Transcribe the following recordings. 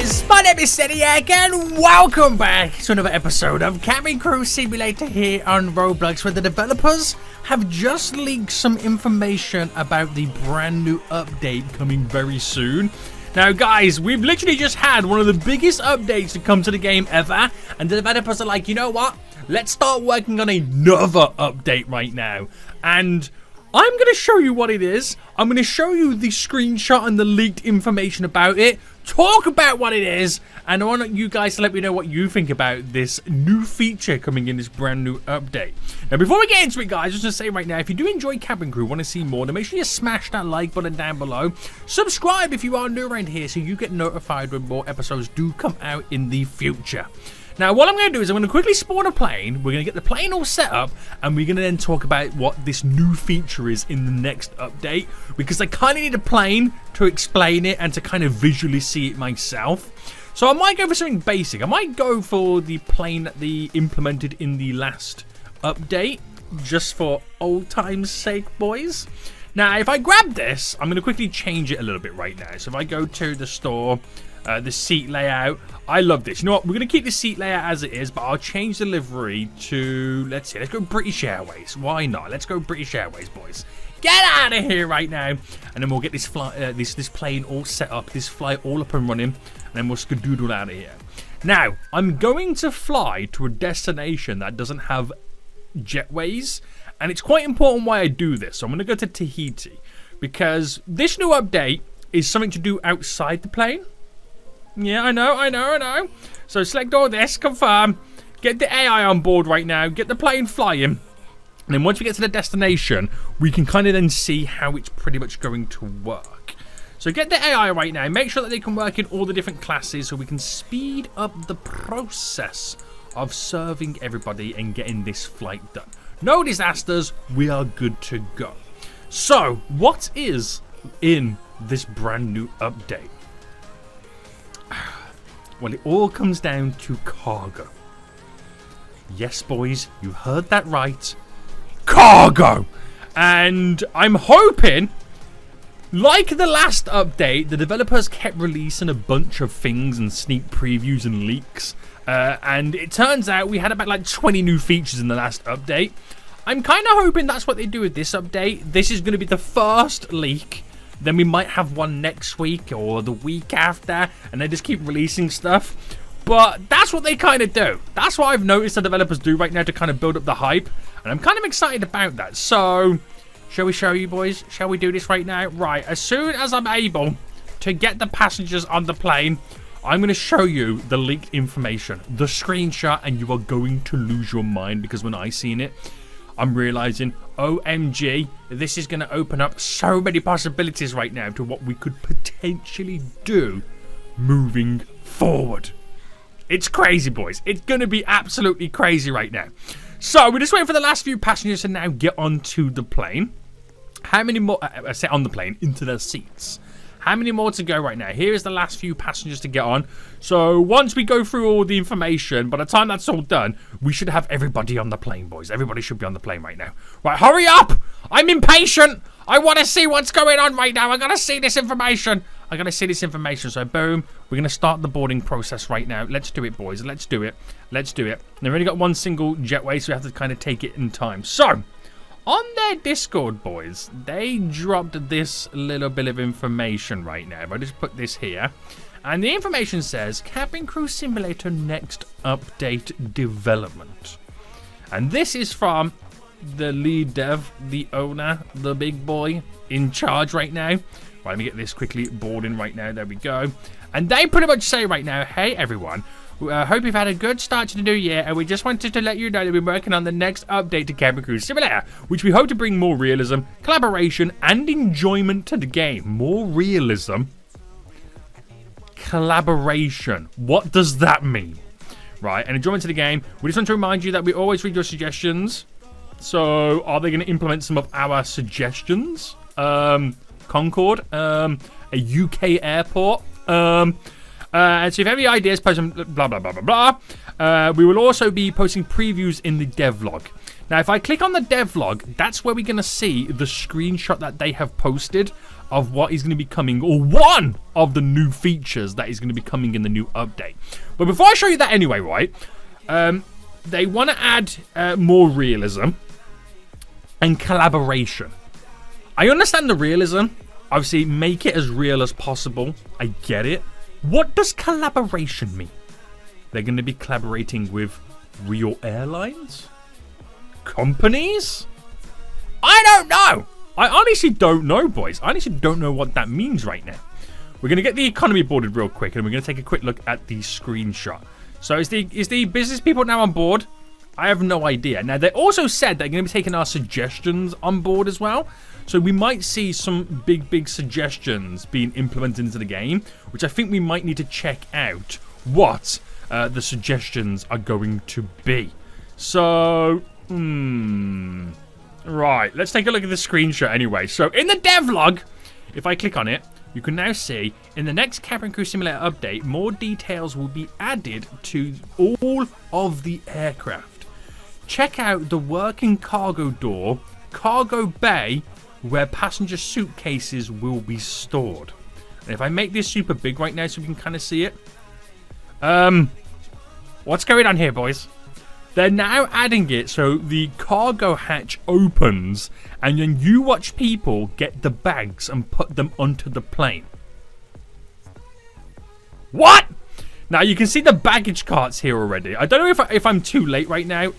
guys, my name is SENIAC and welcome back to another episode of Cabin Crew Simulator here on Roblox, where the developers have just leaked some information about the brand new update coming very soon. Now guys, we've literally just had one of the biggest updates to come to the game ever, and the developers are like, you know what, let's start working on another update right now. And I'm going to show you what it is. I'm going to show you the screenshot and the leaked information about it, talk about what it is, and I want you guys to let me know what you think about this new feature coming in this brand new update. Now, before we get into it, guys, just to say right now, if you do enjoy Cabin Crew, want to see more, then make sure you smash that like button down below. Subscribe if you are new around here so you get notified when more episodes do come out in the future. Now, what I'm going to do is I'm going to quickly spawn a plane. We're going to get the plane all set up, and we're going to then talk about what this new feature is in the next update, because I kind of need a plane to explain it and to kind of visually see it myself. So I might go for something basic. I might go for the plane that they implemented in the last update, just for old time's sake, boys. Now, if I grab this, I'm going to quickly change it a little bit right now. So if I go to the store, the seat layout, I love this. You know what? We're going to keep the seat layout as it is, but I'll change the livery to, let's go British Airways. Why not? Let's go British Airways, boys. Get out of here right now. And then we'll get this this plane all set up, this flight all up and running, and then we'll skedoodle out of here. Now, I'm going to fly to a destination that doesn't have jetways, and it's quite important why I do this. So I'm going to go to Tahiti, because this new update is something to do outside the plane. Yeah, I know. So select all this, confirm, get the AI on board right now, get the plane flying, and then once we get to the destination, we can kind of then see how it's pretty much going to work. So get the AI right now, make sure that they can work in all the different classes so we can speed up the process of serving everybody and getting this flight done. No disasters, we are good to go. So, what is in this brand new update? Well, it all comes down to cargo. Yes, boys, you heard that right. Cargo! And I'm hoping, like the last update, the developers kept releasing a bunch of things and sneak previews and leaks. And it turns out we had about like 20 new features in the last update. I'm kind of hoping that's what they do with this update. This is going to be the first leak. Then we might have one next week or the week after, and they just keep releasing stuff. But that's what they kind of do. That's what I've noticed the developers do right now to kind of build up the hype. And I'm kind of excited about that. So, shall we show you, boys? Shall we do this right now? Right, as soon as I'm able to get the passengers on the plane, I'm going to show you the leaked information, the screenshot, and you are going to lose your mind, because when I seen it, I'm realizing, OMG, this is going to open up so many possibilities right now to what we could potentially do moving forward. It's crazy, boys. It's going to be absolutely crazy right now. So, we're just waiting for the last few passengers to now get onto the plane. How many more, I say on the plane, into their seats. How many more to go right now? Here is the last few passengers to get on. So once we go through all the information, by the time that's all done, we should have everybody on the plane, boys. Everybody should be on the plane right now. Right, hurry up! I'm impatient! I want to see what's going on right now. I got to see this information. So boom, we're going to start the boarding process right now. Let's do it, boys. Let's do it. And they've only got one single jetway, so we have to kind of take it in time. So, on their Discord, boys, they dropped this little bit of information right now. If I just put this here, and the information says Cabin Crew Simulator next update development. And this is from the lead dev, the owner, the big boy in charge right now. Right, let me get this quickly boarding right now. There we go. And they pretty much say right now, hey everyone, hope you've had a good start to the new year, and we just wanted to let you know that we're working on the next update to Cabin Crew Simulator, which we hope to bring more realism, collaboration, and enjoyment to the game. More realism, collaboration. What does that mean? Right, and enjoyment to the game. We just want to remind you that we always read your suggestions. So, are they going to implement some of our suggestions? Concord, a UK airport. And so if you have any ideas, post them, blah, blah, blah, blah, blah. We will also be posting previews in the devlog. Now, if I click on the devlog, that's where we're going to see the screenshot that they have posted. of what is going to be coming, or one of the new features that is going to be coming in the new update. But before I show you that anyway, right, they want to add more realism and collaboration. I understand the realism. Obviously, make it as real as possible. I get it. What does collaboration mean? They're going to be collaborating with real airlines? Companies? I don't know. I honestly don't know, boys. I honestly don't know what that means right now. We're going to get the economy boarded real quick, and we're going to take a quick look at the screenshot. So is the business people now on board? I have no idea. Now, they also said they're going to be taking our suggestions on board as well. So we might see some big suggestions being implemented into the game, which I think we might need to check out what the suggestions are going to be. So, right, let's take a look at the screenshot anyway. So in the devlog, if I click on it, you can now see in the next Cabin Crew Simulator update, more details will be added to all of the aircraft. Check out the working cargo door, cargo bay, where passenger suitcases will be stored. And if I make this super big right now so we can kind of see it. What's going on here, boys? They're now adding it so the cargo hatch opens and then you watch people get the bags and put them onto the plane. What? Now you can see the baggage carts here already. I don't know if I'm too late right now.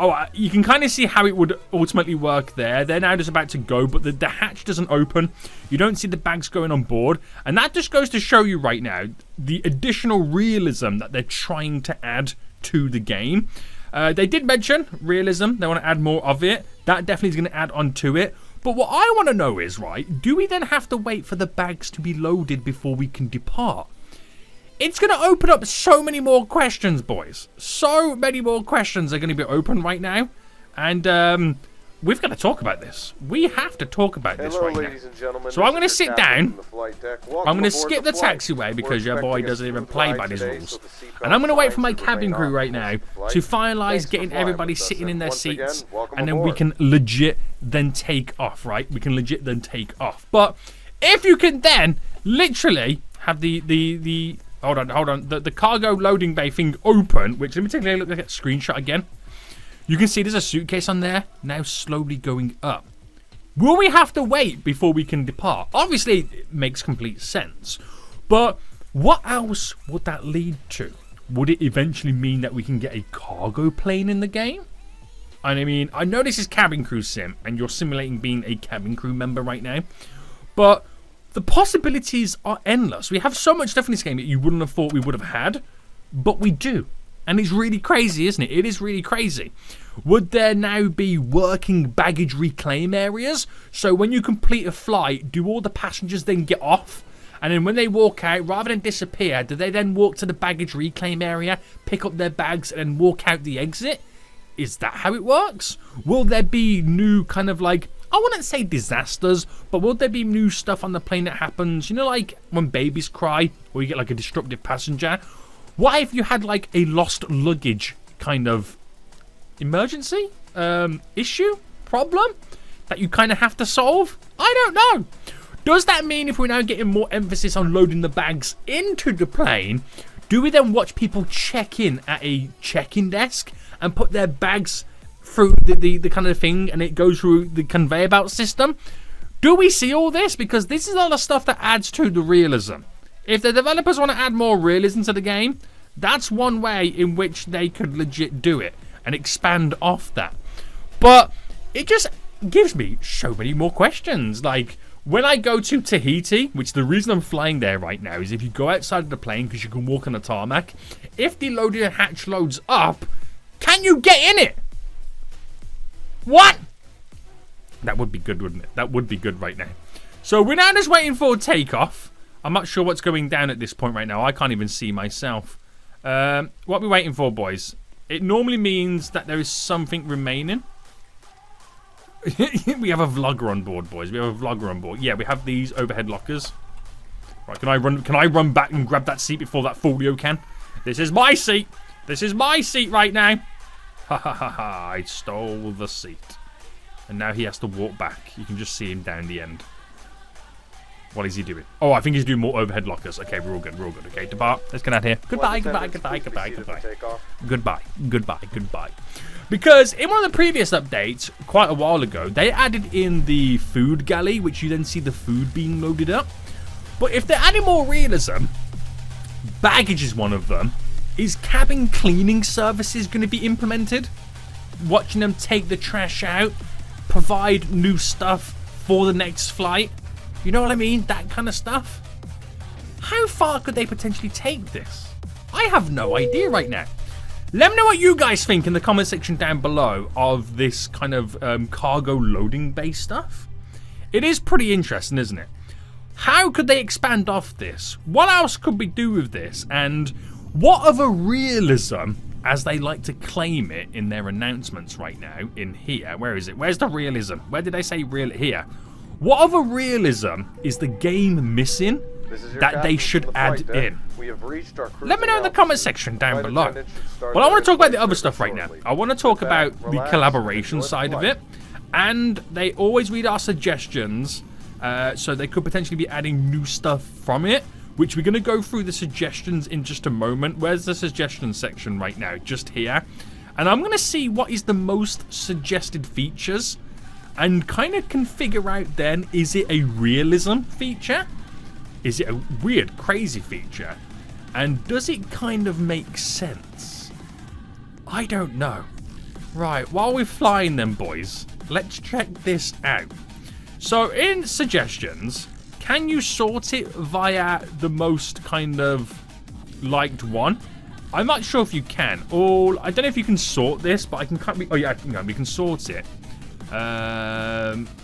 Oh, you can kind of see how it would ultimately work there. They're now just about to go, but the hatch doesn't open. You don't see the bags going on board. And that just goes to show you right now the additional realism that they're trying to add to the game. They did mention realism. They want to add more of it. That definitely is going to add on to it. But what I want to know is, right, do we then have to wait for the bags to be loaded before we can depart? It's going to open up so many more questions, boys. So many more questions are going to be open right now. And we've got to talk about this. We have to talk about this right now. So I'm going to sit down. I'm going to skip the taxiway because your boy doesn't even play by these rules. And I'm going to wait for my cabin crew right now to finalize getting everybody sitting in their seats. And then we can legit then take off, right? We can legit then take off. But if you can then literally have the hold on. The cargo loading bay thing open, which let me take a look at that screenshot again. You can see there's a suitcase on there, now slowly going up. Will we have to wait before we can depart? Obviously, it makes complete sense. But what else would that lead to? Would it eventually mean that we can get a cargo plane in the game? And I mean, I know this is Cabin Crew Sim, and you're simulating being a cabin crew member right now. But the possibilities are endless. We have so much stuff in this game that you wouldn't have thought we would have had, but we do. And it's really crazy, isn't it? It is really crazy. Would there now be working baggage reclaim areas? So when you complete a flight, do all the passengers then get off? And then when they walk out, rather than disappear, do they then walk to the baggage reclaim area, pick up their bags, and then walk out the exit? Is that how it works? Will there be new kind of like, I wouldn't say disasters, but will there be new stuff on the plane that happens? You know, like when babies cry or you get like a disruptive passenger? What if you had like a lost luggage kind of emergency, issue, problem that you kind of have to solve? I don't know. Does that mean if we're now getting more emphasis on loading the bags into the plane, do we then watch people check in at a check-in desk and put their bags through the kind of thing and it goes through the conveyor belt system? Do we see all this? Because this is all the stuff that adds to the realism. If the developers want to add more realism to the game, that's one way in which they could legit do it and expand off that. But it just gives me so many more questions. Like, when I go to Tahiti, which the reason I'm flying there right now is if you go outside of the plane because you can walk on the tarmac, if the loading hatch loads up, can you get in it? What? That would be good, wouldn't it? That would be good right now. So we're now just waiting for takeoff. I'm not sure what's going down at this point right now. I can't even see myself. What are we waiting for, boys? It normally means that there is something remaining. We have a vlogger on board, boys. We have a vlogger on board. Yeah, we have these overhead lockers. Right, can I run back and grab that seat before that folio can? This is my seat. This is my seat right now. Ha ha ha ha. I stole the seat. And now he has to walk back. You can just see him down the end. What is he doing? Oh, I think he's doing more overhead lockers. Okay, we're all good. We're all good. Okay, depart. Let's get out here. Goodbye, goodbye, goodbye, goodbye, goodbye. Goodbye, goodbye, goodbye. Because in one of the previous updates, quite a while ago, they added in the food galley, which you then see the food being loaded up. But if they're adding more realism, baggage is one of them. Is cabin cleaning services going to be implemented? Watching them take the trash out, provide new stuff for the next flight. You know what I mean? That kind of stuff. How far could they potentially take this? I have no idea right now. Let me know what you guys think in the comment section down below of this kind of cargo loading bay stuff. It is pretty interesting, isn't it? How could they expand off this? What else could we do with this? And what other realism, as they like to claim it in their announcements right now, in here. Where is it? Where's the realism? Where did they say real? Here. What other realism is the game missing that they should add in? Let me know in the comment section down below. Well, I want to talk about the other stuff right now. I want to talk about the collaboration side of it. And they always read our suggestions, so they could potentially be adding new stuff from it, which we're going to go through the suggestions in just a moment. Where's the suggestions section right now? Just here. And I'm going to see what is the most suggested features and kind of can figure out then, is it a realism feature? Is it a weird, crazy feature? And does it kind of make sense? I don't know. Right, while we're flying them boys, let's check this out. So in suggestions, can you sort it via the most kind of liked one? I'm not sure if you can. Or I don't know if you can sort this, but I can cut. Oh yeah, we can sort it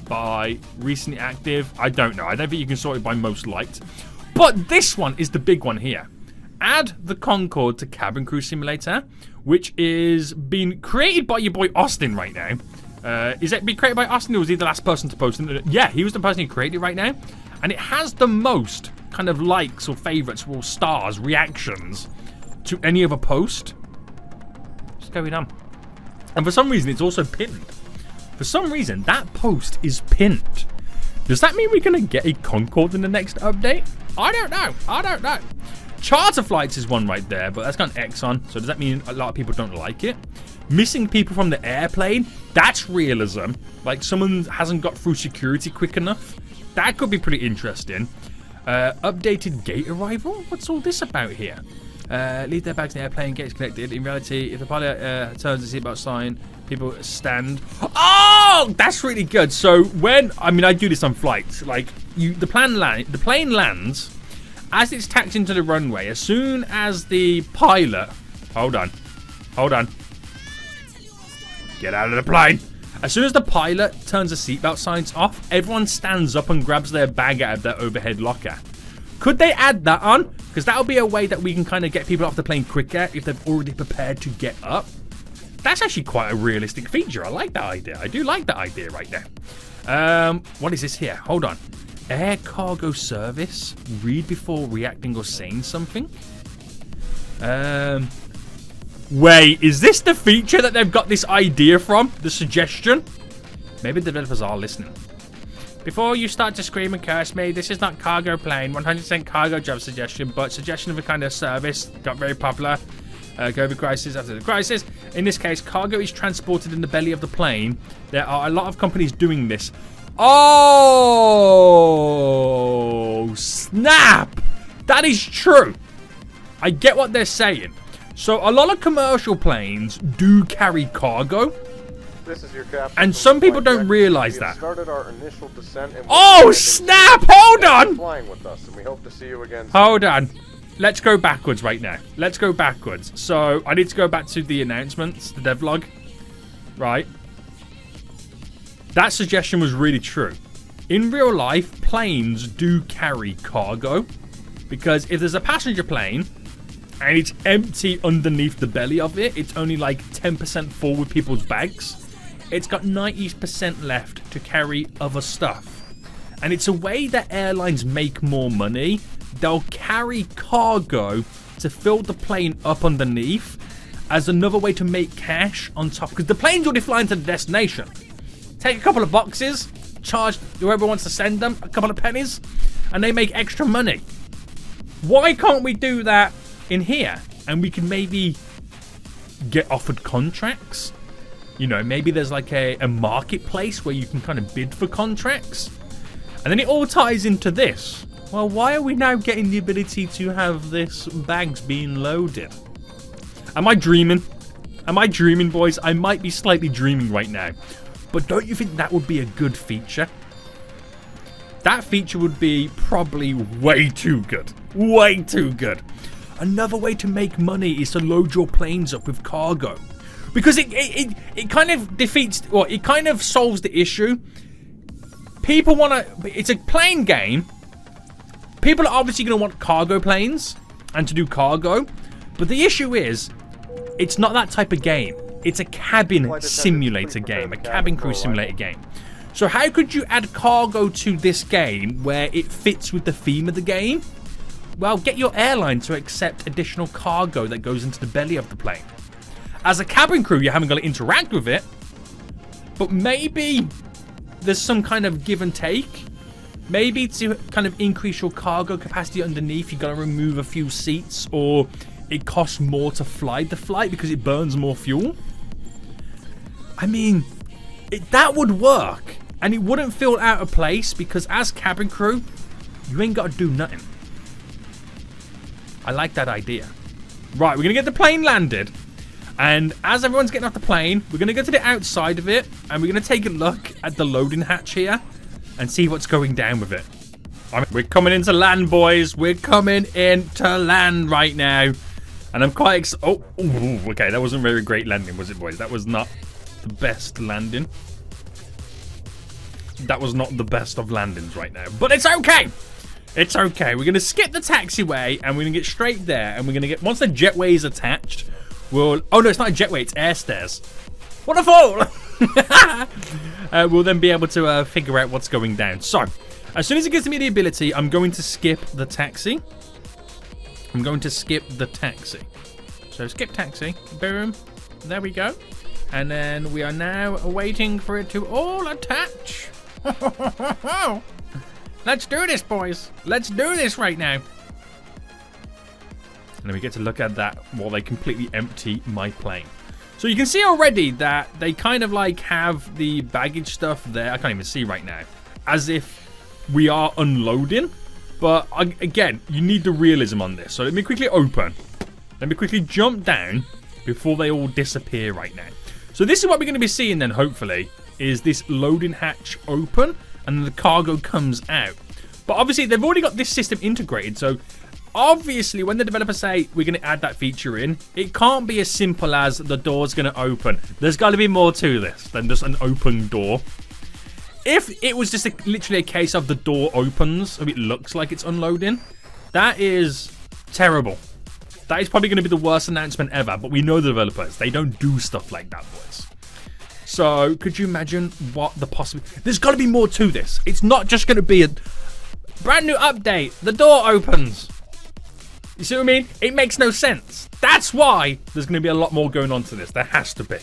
by recently active. I don't know. I don't think you can sort it by most liked. But this one is the big one here. Add the Concorde to Cabin Crew Simulator, which is being created by your boy Austin right now. Is it being created by Austin, or was he the last person to post it? Yeah, he was the person who created it right now. And it has the most kind of likes or favorites or stars, reactions to any other post. What's going on? And for some reason, it's also pinned. For some reason, that post is pinned. Does that mean we're going to get a Concorde in the next update? I don't know. I don't know. Charter flights is one right there, but that's got an X on. So does that mean a lot of people don't like it? Missing people from the airplane? That's realism. Like someone hasn't got through security quick enough. That could be pretty interesting. Updated gate arrival? What's all this about here? Leave their bags in the airplane, gates connected. In reality, if the pilot turns the seatbelt sign, people stand. Oh, that's really good. So when, I mean, I do this on flights. Like the plane lands as it's tacked into the runway. As soon as the pilot, hold on, get out of the plane. As soon as the pilot turns the seatbelt signs off, everyone stands up and grabs their bag out of their overhead locker. Could they add that on? Because that'll be a way that we can kind of get people off the plane quicker if they've already prepared to get up. That's actually quite a realistic feature. I like that idea. I do like that idea right now. What is this here? Hold on. Air cargo service. Read before reacting or saying something. Wait, is this the feature that they've got this idea from? The suggestion? Maybe the developers are listening. Before you start to scream and curse me, this is not cargo plane. 100% cargo job suggestion, but suggestion of a kind of service got very popular. COVID crisis after the crisis. In this case, cargo is transported in the belly of the plane. There are a lot of companies doing this. Oh, snap! That is true. I get what they're saying. So a lot of commercial planes do carry cargo. This is your captain. And some people don't realize that. Started our initial descent and oh, snap! Hold on! Flying with us, and we hope to see you again soon. Hold on. Let's go backwards right now. Let's go backwards. So I need to go back to the announcements, the devlog. Right. That suggestion was really true. In real life, planes do carry cargo. Because if there's a passenger plane and it's empty underneath the belly of it, it's only like 10% full with people's bags. It's got 90% left to carry other stuff. And it's a way that airlines make more money. They'll carry cargo to fill the plane up underneath as another way to make cash on top. Because the plane's already flying to the destination. Take a couple of boxes, charge whoever wants to send them a couple of pennies, and they make extra money. Why can't we do that in here? And we can maybe get offered contracts. You know, maybe there's like a marketplace where you can kind of bid for contracts. And then it all ties into this. Well, why are we now getting the ability to have this bags being loaded? Am I dreaming? Am I dreaming, boys? I might be slightly dreaming right now. But don't you think that would be a good feature? That feature would be probably way too good. Way too good. Another way to make money is to load your planes up with cargo. Because it kind of defeats, well, it kind of solves the issue. People want to, it's a plane game. People are obviously going to want cargo planes and to do cargo. But the issue is, it's not that type of game. It's a cabin simulator game, a cabin crew simulator game. So how could you add cargo to this game where it fits with the theme of the game? Well, get your airline to accept additional cargo that goes into the belly of the plane. As a cabin crew, you haven't got to interact with it, but maybe there's some kind of give and take. Maybe to kind of increase your cargo capacity underneath, you got to remove a few seats, or it costs more to fly the flight because it burns more fuel. I mean, that would work, and it wouldn't feel out of place because as cabin crew, you ain't got to do nothing. I like that idea. Right, we're going to get the plane landed. And as everyone's getting off the plane, we're going to go to the outside of it. And we're going to take a look at the loading hatch here. And see what's going down with it. We're coming into land, boys. We're coming into land right now. And I'm quite excited. Oh, okay. That wasn't a very great landing, was it, boys? That was not the best landing. That was not the best of landings right now. But it's okay. It's okay. We're going to skip the taxiway and we're going to get straight there. And we're going to get, once the jetway is attached, we'll, oh no, it's not a jetway, it's air stairs. What a fool! We'll then be able to figure out what's going down. So, as soon as it gives me the ability, I'm going to skip the taxi. I'm going to skip the taxi. So, skip taxi. Boom. There we go. And then we are now waiting for it to all attach. Let's do this, boys. Let's do this right now. And then we get to look at that while they completely empty my plane. So you can see already that they kind of like have the baggage stuff there. I can't even see right now. As if we are unloading. But again, you need the realism on this. So let me quickly open. Let me quickly jump down before they all disappear right now. So this is what we're going to be seeing then, hopefully, is this loading hatch open and then the cargo comes out. But obviously, they've already got this system integrated. So obviously, when the developers say we're going to add that feature in, it can't be as simple as the door's going to open. There's got to be more to this than just an open door. If it was just literally a case of the door opens, so it looks like it's unloading, that is terrible. That is probably going to be the worst announcement ever. But we know the developers. They don't do stuff like that, boys. So, could you imagine what the possibility... There's got to be more to this. It's not just going to be a brand new update. The door opens. You see what I mean? It makes no sense. That's why there's going to be a lot more going on to this. There has to be.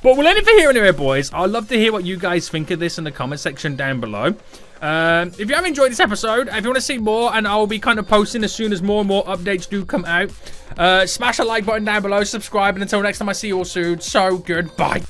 But we'll end it for here anyway, boys. I'd love to hear what you guys think of this in the comment section down below. If you have enjoyed this episode, if you want to see more, and I'll be kind of posting as soon as more and more updates do come out, smash a like button down below, subscribe, and until next time I see you all soon, so goodbye.